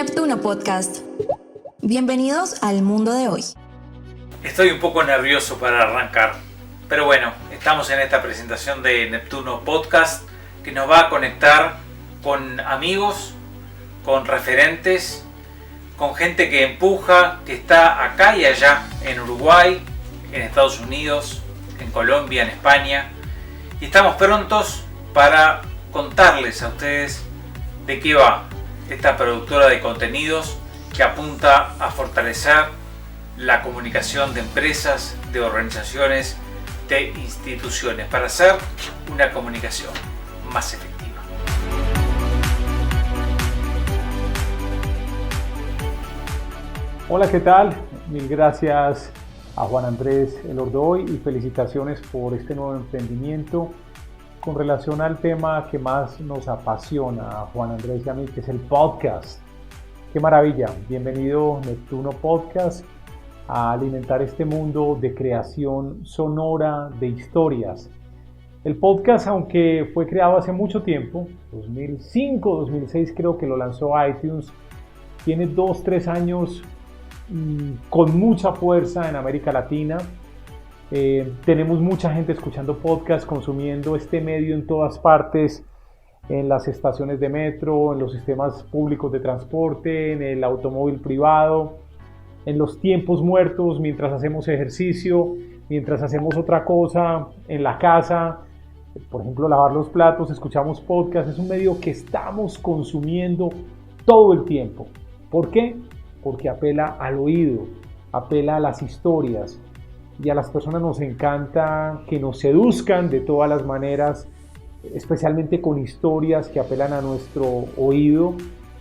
Neptuno Podcast. Bienvenidos al mundo de hoy. Estoy un poco nervioso para arrancar, pero bueno, estamos en esta presentación de Neptuno Podcast que nos va a conectar con amigos, con referentes, con gente que empuja, que está acá y allá, en Uruguay, en Estados Unidos, en Colombia, en España, y estamos prontos para contarles a ustedes de qué va esta productora de contenidos que apunta a fortalecer la comunicación de empresas, de organizaciones, de instituciones para hacer una comunicación más efectiva. Hola, ¿qué tal? Mil gracias a Juan Andrés Elordoy y felicitaciones por este nuevo emprendimiento con relación al tema que más nos apasiona a Juan Andrés y a mí, que es el podcast. ¡Qué maravilla! Bienvenido Neptuno Podcast a alimentar este mundo de creación sonora de historias. El podcast, aunque fue creado hace mucho tiempo, 2005, 2006 creo que lo lanzó iTunes, tiene 2-3 años con mucha fuerza en América Latina. Tenemos mucha gente escuchando podcast, consumiendo este medio en todas partes, en las estaciones de metro, en los sistemas públicos de transporte, en el automóvil privado, en los tiempos muertos, mientras hacemos ejercicio, mientras hacemos otra cosa en la casa, por ejemplo lavar los platos, escuchamos podcast. Es un medio que estamos consumiendo todo el tiempo. ¿Por qué? Porque apela al oído, apela a las historias, y a las personas nos encanta que nos seduzcan de todas las maneras, especialmente con historias que apelan a nuestro oído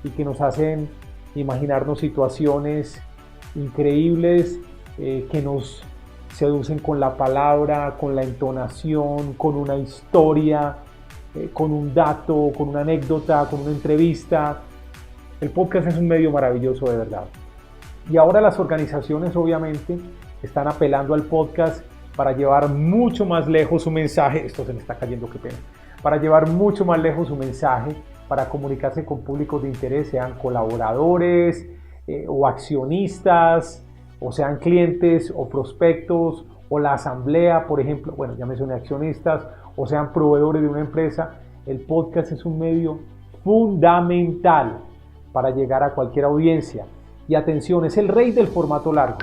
y que nos hacen imaginarnos situaciones increíbles, que nos seducen con la palabra, con la entonación, con una historia, con un dato, con una anécdota, con una entrevista. El podcast es un medio maravilloso, de verdad. Y ahora las organizaciones obviamente están apelando al podcast para llevar mucho más lejos su mensaje. Esto se me está cayendo, qué pena. Para llevar mucho más lejos su mensaje, para comunicarse con públicos de interés, sean colaboradores o accionistas, o sean clientes o prospectos, o la asamblea, por ejemplo, bueno, ya mencioné accionistas, o sean proveedores de una empresa. El podcast es un medio fundamental para llegar a cualquier audiencia. Y atención, es el rey del formato largo.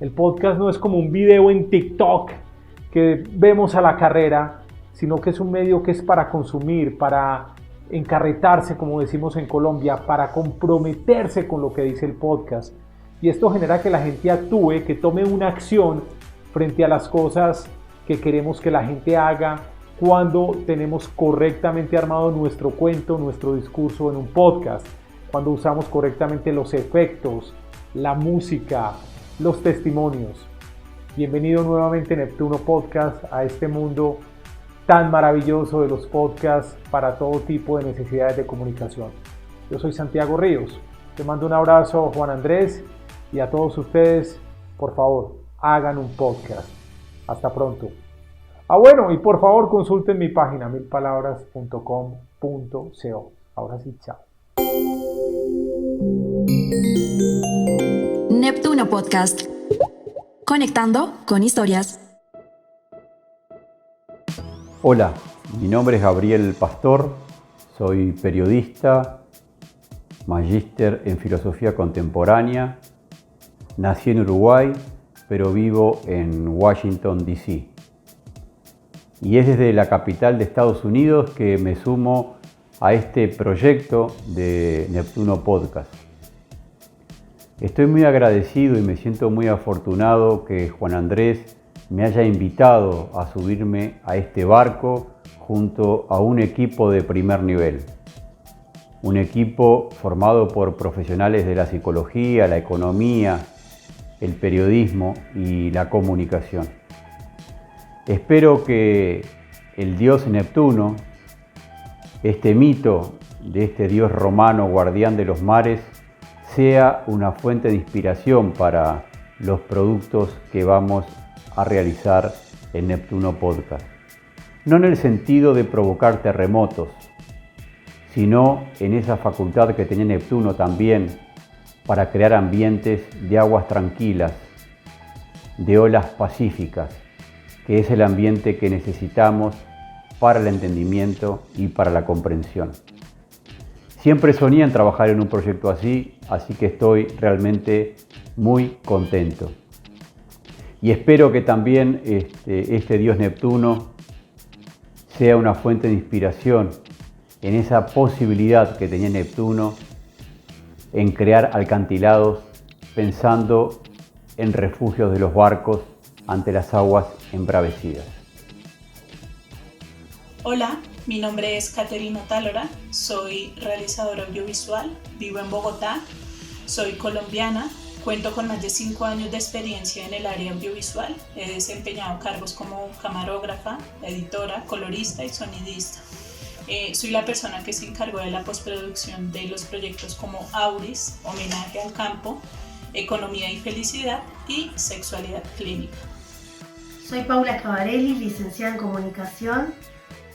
El podcast no es como un video en TikTok que vemos a la carrera, sino que es un medio que es para consumir, para encarretarse, como decimos en Colombia, para comprometerse con lo que dice el podcast. Y esto genera que la gente actúe, que tome una acción frente a las cosas que queremos que la gente haga cuando tenemos correctamente armado nuestro cuento, nuestro discurso en un podcast, cuando usamos correctamente los efectos, la música, los testimonios. Bienvenido nuevamente Neptuno Podcast a este mundo tan maravilloso de los podcasts para todo tipo de necesidades de comunicación. Yo soy Santiago Ríos. Te mando un abrazo, Juan Andrés, y a todos ustedes, por favor, hagan un podcast. Hasta pronto. Bueno, y por favor consulten mi página milpalabras.com.co. Ahora sí, chao. Neptuno Podcast. Conectando con historias. Hola, mi nombre es Gabriel Pastor, soy periodista, magíster en filosofía contemporánea, nací en Uruguay, pero vivo en Washington, D.C. Y es desde la capital de Estados Unidos que me sumo a este proyecto de Neptuno Podcast. Estoy muy agradecido y me siento muy afortunado que Juan Andrés me haya invitado a subirme a este barco junto a un equipo de primer nivel. Un equipo formado por profesionales de la psicología, la economía, el periodismo y la comunicación. Espero que el dios Neptuno, este mito de este dios romano guardián de los mares, sea una fuente de inspiración para los productos que vamos a realizar en Neptuno Podcast. No en el sentido de provocar terremotos, sino en esa facultad que tenía Neptuno también para crear ambientes de aguas tranquilas, de olas pacíficas, que es el ambiente que necesitamos para el entendimiento y para la comprensión. Siempre soñé en trabajar en un proyecto así que estoy realmente muy contento. Y espero que también este dios Neptuno sea una fuente de inspiración en esa posibilidad que tenía Neptuno en crear acantilados pensando en refugios de los barcos ante las aguas embravecidas. Hola, mi nombre es Caterina Otálora, soy realizadora audiovisual, vivo en Bogotá, soy colombiana, cuento con más de 5 años de experiencia en el área audiovisual, he desempeñado cargos como camarógrafa, editora, colorista y sonidista. Soy la persona que se encargó de la postproducción de los proyectos como Auris, Homenaje al Campo, Economía y Felicidad y Sexualidad Clínica. Soy Paula Scavarelli, licenciada en Comunicación.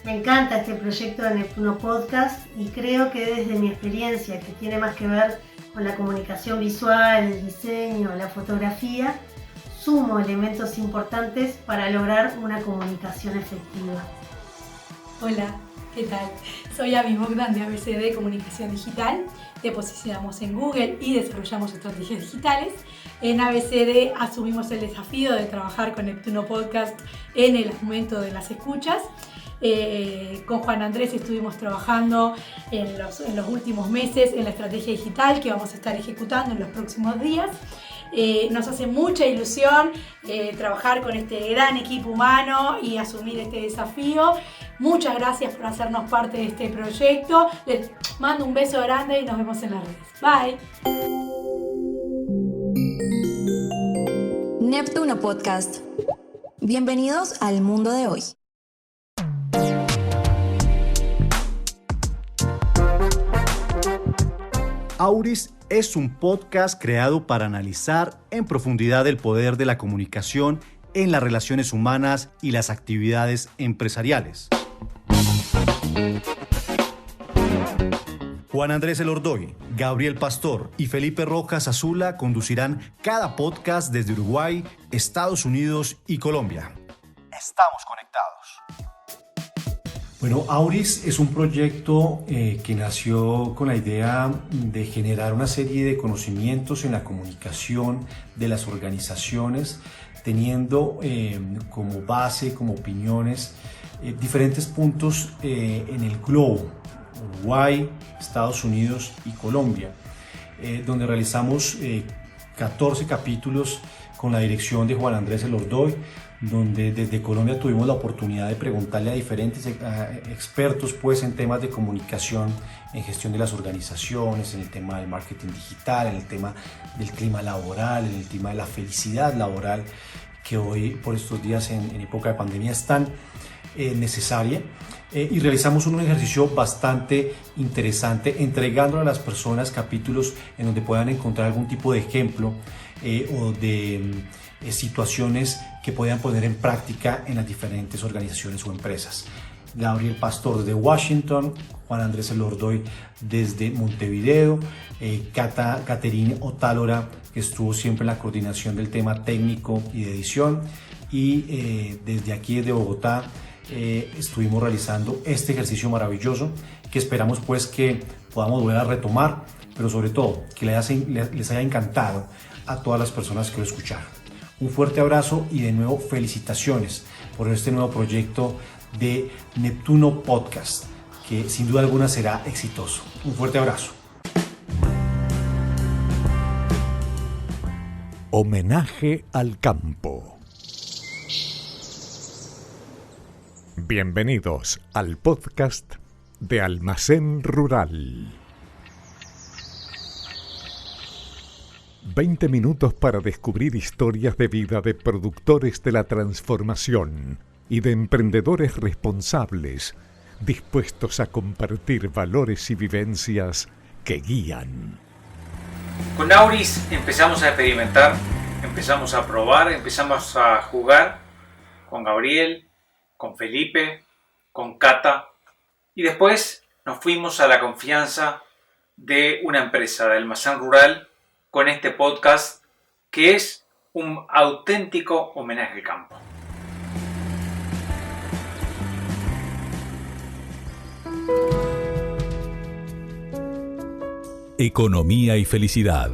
Me encanta este proyecto de Neptuno Podcast y creo que desde mi experiencia, que tiene más que ver con la comunicación visual, el diseño, la fotografía, sumo elementos importantes para lograr una comunicación efectiva. Hola, ¿qué tal? Soy Abby Bogdan de ABCD Comunicación Digital. Te posicionamos en Google y desarrollamos estrategias digitales. En ABCD asumimos el desafío de trabajar con Neptuno Podcast en el aumento de las escuchas. Con Juan Andrés estuvimos trabajando en los últimos meses en la estrategia digital que vamos a estar ejecutando en los próximos días. Nos hace mucha ilusión trabajar con este gran equipo humano y asumir este desafío. Muchas gracias por hacernos parte de este proyecto. Les mando un beso grande y nos vemos en las redes. Bye. Neptuno Podcast. Bienvenidos al mundo de hoy. Auris es un podcast creado para analizar en profundidad el poder de la comunicación en las relaciones humanas y las actividades empresariales. Juan Andrés Elordoy, Gabriel Pastor y Felipe Rojas Azula conducirán cada podcast desde Uruguay, Estados Unidos y Colombia. Estamos conectados. Bueno, Auris es un proyecto que nació con la idea de generar una serie de conocimientos en la comunicación de las organizaciones, teniendo como base, como opiniones, diferentes puntos en el globo, Uruguay, Estados Unidos y Colombia, donde realizamos 14 capítulos con la dirección de Juan Andrés Elordoy, donde desde Colombia tuvimos la oportunidad de preguntarle a diferentes expertos pues, en temas de comunicación, en gestión de las organizaciones, en el tema del marketing digital, en el tema del clima laboral, en el tema de la felicidad laboral, que hoy por estos días en época de pandemia es tan necesaria. Y realizamos un ejercicio bastante interesante, entregándole a las personas capítulos en donde puedan encontrar algún tipo de ejemplo o de situaciones que puedan poner en práctica en las diferentes organizaciones o empresas. Gabriel Pastor desde Washington, Juan Andrés Elordoy desde Montevideo, Caterina Otálora, que estuvo siempre en la coordinación del tema técnico y de edición, y desde aquí, desde Bogotá, estuvimos realizando este ejercicio maravilloso que esperamos pues que podamos volver a retomar, pero sobre todo que les haya encantado a todas las personas que lo escucharon. Un fuerte abrazo y de nuevo felicitaciones por este nuevo proyecto de Neptuno Podcast, que sin duda alguna será exitoso. Un fuerte abrazo. Homenaje al campo. Bienvenidos al podcast de Almacén Rural. 20 minutos para descubrir historias de vida de productores de la transformación y de emprendedores responsables, dispuestos a compartir valores y vivencias que guían. Con Auris empezamos a experimentar, empezamos a probar, empezamos a jugar con Gabriel, con Felipe, con Cata, y después nos fuimos a la confianza de una empresa de almacén rural con este podcast que es un auténtico homenaje al campo. Economía y felicidad.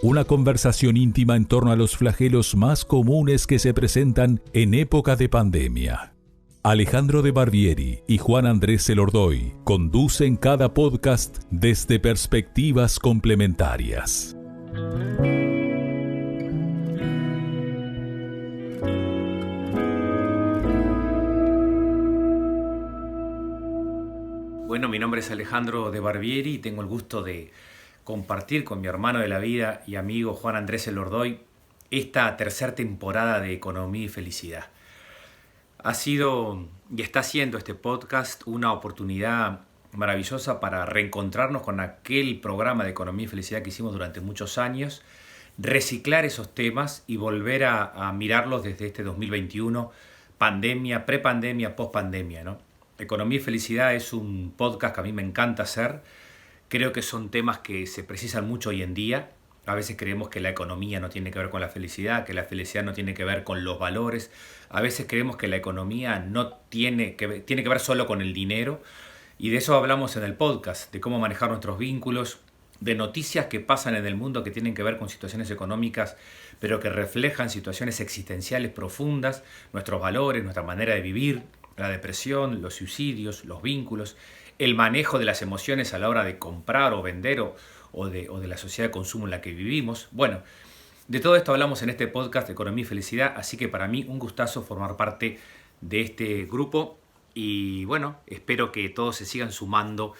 Una conversación íntima en torno a los flagelos más comunes que se presentan en época de pandemia. Alejandro de Barbieri y Juan Andrés Elordoy conducen cada podcast desde perspectivas complementarias. Bueno, mi nombre es Alejandro de Barbieri y tengo el gusto de compartir con mi hermano de la vida y amigo Juan Andrés Elordoy esta tercera temporada de Economía y Felicidad. Ha sido y está siendo este podcast una oportunidad maravillosa para reencontrarnos con aquel programa de Economía y Felicidad que hicimos durante muchos años, reciclar esos temas y volver a mirarlos desde este 2021, pandemia, prepandemia, pospandemia, ¿no? Economía y Felicidad es un podcast que a mí me encanta hacer. Creo que son temas que se precisan mucho hoy en día. A veces creemos que la economía no tiene que ver con la felicidad, que la felicidad no tiene que ver con los valores. A veces creemos que la economía no tiene que ver solo con el dinero. Y de eso hablamos en el podcast, de cómo manejar nuestros vínculos, de noticias que pasan en el mundo que tienen que ver con situaciones económicas, pero que reflejan situaciones existenciales profundas, nuestros valores, nuestra manera de vivir, la depresión, los suicidios, los vínculos, el manejo de las emociones a la hora de comprar o vender o de la sociedad de consumo en la que vivimos. Bueno, de todo esto hablamos en este podcast de Economía y Felicidad, así que para mí un gustazo formar parte de este grupo y bueno, espero que todos se sigan sumando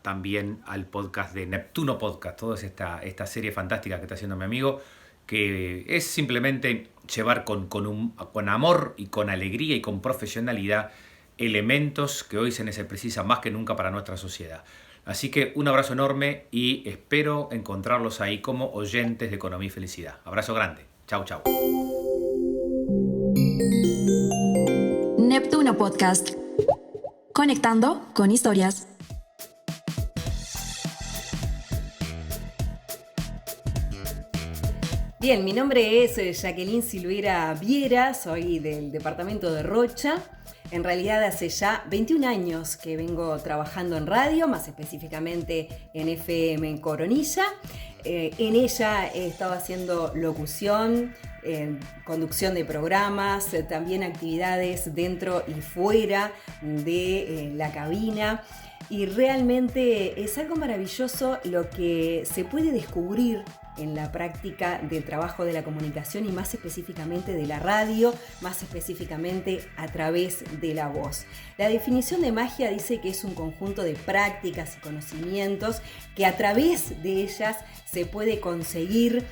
también al podcast de Neptuno Podcast, toda esta serie fantástica que está haciendo mi amigo, que es simplemente llevar con amor y con alegría y con profesionalidad elementos que hoy se precisan más que nunca para nuestra sociedad. Así que un abrazo enorme y espero encontrarlos ahí como oyentes de Economía y Felicidad. Abrazo grande. Chau, chau. Neptuno Podcast. Conectando con historias. Bien, mi nombre es Jacqueline Silveira Viera, soy del departamento de Rocha. En realidad hace ya 21 años que vengo trabajando en radio, más específicamente en FM en Coronilla. En ella he estado haciendo locución, conducción de programas, también actividades dentro y fuera de la cabina. Y realmente es algo maravilloso lo que se puede descubrir en la práctica del trabajo de la comunicación y más específicamente de la radio, más específicamente a través de la voz. La definición de magia dice que es un conjunto de prácticas y conocimientos que a través de ellas se puede conseguir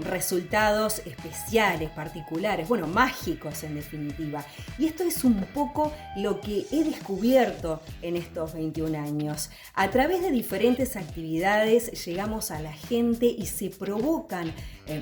resultados especiales, particulares, bueno, mágicos en definitiva. Y esto es un poco lo que he descubierto en estos 21 años. A través de diferentes actividades llegamos a la gente y se provocan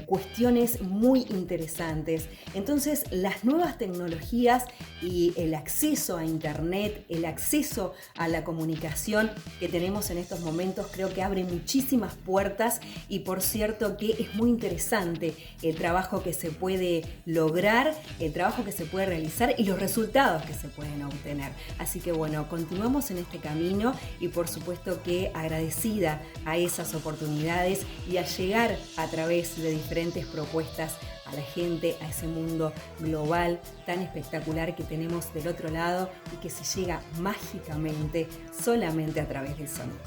cuestiones muy interesantes. Entonces, las nuevas tecnologías y el acceso a Internet, el acceso a la comunicación que tenemos en estos momentos, creo que abre muchísimas puertas y por cierto que es muy interesante el trabajo que se puede lograr, el trabajo que se puede realizar y los resultados que se pueden obtener. Así que bueno, continuamos en este camino y por supuesto que agradecida a esas oportunidades y a llegar a través de diferentes propuestas a la gente, a ese mundo global tan espectacular que tenemos del otro lado y que se llega mágicamente solamente a través del sonido.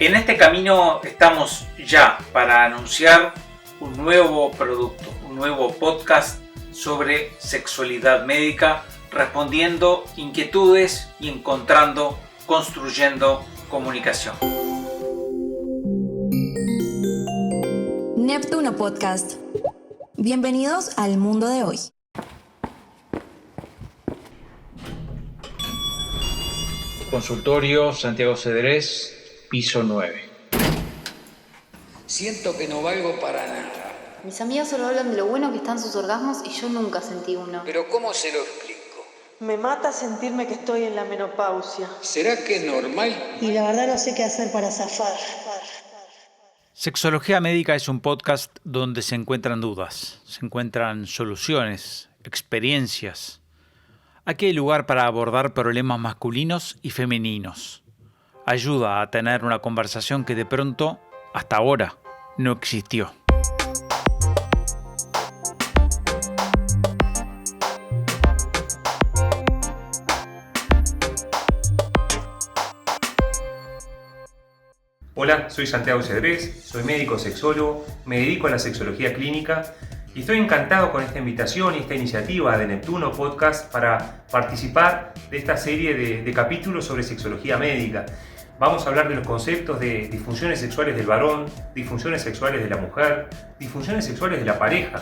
En este camino estamos ya para anunciar un nuevo producto, un nuevo podcast sobre sexualidad médica, respondiendo inquietudes y construyendo comunicación. Neptuno Podcast. Bienvenidos al mundo de hoy. Consultorio Santiago Cedrés, piso 9. Siento que no valgo para nada. Mis amigas solo hablan de lo bueno que están sus orgasmos y yo nunca sentí uno. Pero ¿cómo se lo explico? Me mata sentirme que estoy en la menopausia. ¿Será que es normal? Y la verdad no sé qué hacer para zafar. Sexología Médica es un podcast donde se encuentran dudas, se encuentran soluciones, experiencias. Aquí hay lugar para abordar problemas masculinos y femeninos. Ayuda a tener una conversación que de pronto, hasta ahora, no existió. Hola, soy Santiago Cedrés, soy médico sexólogo, me dedico a la sexología clínica y estoy encantado con esta invitación y esta iniciativa de Neptuno Podcast para participar de esta serie de capítulos sobre sexología médica. Vamos a hablar de los conceptos de disfunciones sexuales del varón, disfunciones sexuales de la mujer, disfunciones sexuales de la pareja.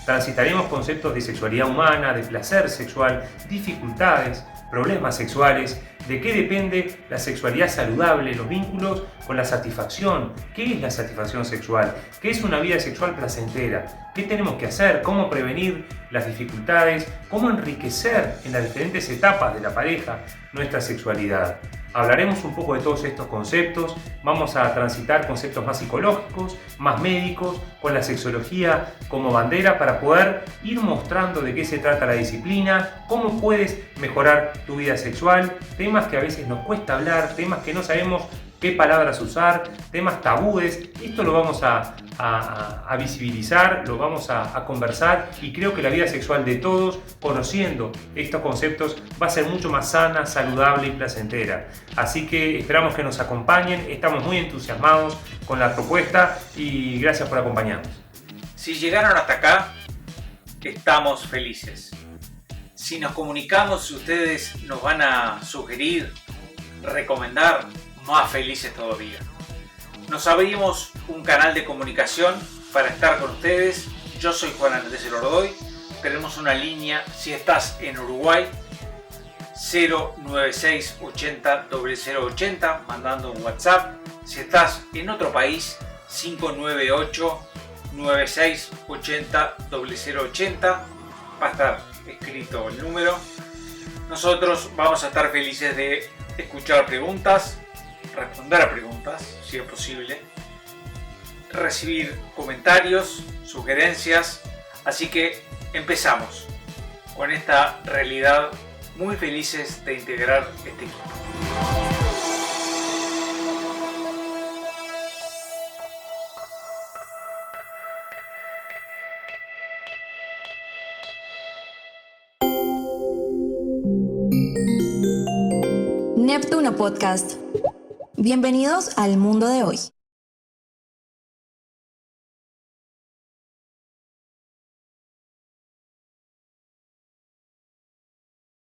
Transitaremos conceptos de sexualidad humana, de placer sexual, dificultades, problemas sexuales, de qué depende la sexualidad saludable, los vínculos con la satisfacción, qué es la satisfacción sexual, qué es una vida sexual placentera, qué tenemos que hacer, cómo prevenir las dificultades, cómo enriquecer en las diferentes etapas de la pareja nuestra sexualidad. Hablaremos un poco de todos estos conceptos, vamos a transitar conceptos más psicológicos, más médicos, con la sexología como bandera para poder ir mostrando de qué se trata la disciplina, cómo puedes mejorar tu vida sexual, temas que a veces nos cuesta hablar, temas que no sabemos qué palabras usar, temas tabúes. Esto lo vamos a visibilizar, lo vamos a conversar y creo que la vida sexual de todos, conociendo estos conceptos, va a ser mucho más sana, saludable y placentera. Así que esperamos que nos acompañen, estamos muy entusiasmados con la propuesta y gracias por acompañarnos. Si llegaron hasta acá, estamos felices. Si nos comunicamos, ustedes nos van a sugerir, recomendar, más felices todavía. Nos abrimos un canal de comunicación para estar con ustedes. Yo soy Juan Andrés Elordoy. Tenemos una línea, si estás en Uruguay, 096 80 0080, mandando un WhatsApp. Si estás en otro país, 598 96 80 0080. Va a estar escrito el número. Nosotros vamos a estar felices de escuchar preguntas, responder a preguntas, si es posible, recibir comentarios, sugerencias. Así que empezamos con esta realidad, muy felices de integrar este equipo. Neptuno Podcast. Bienvenidos al mundo de hoy.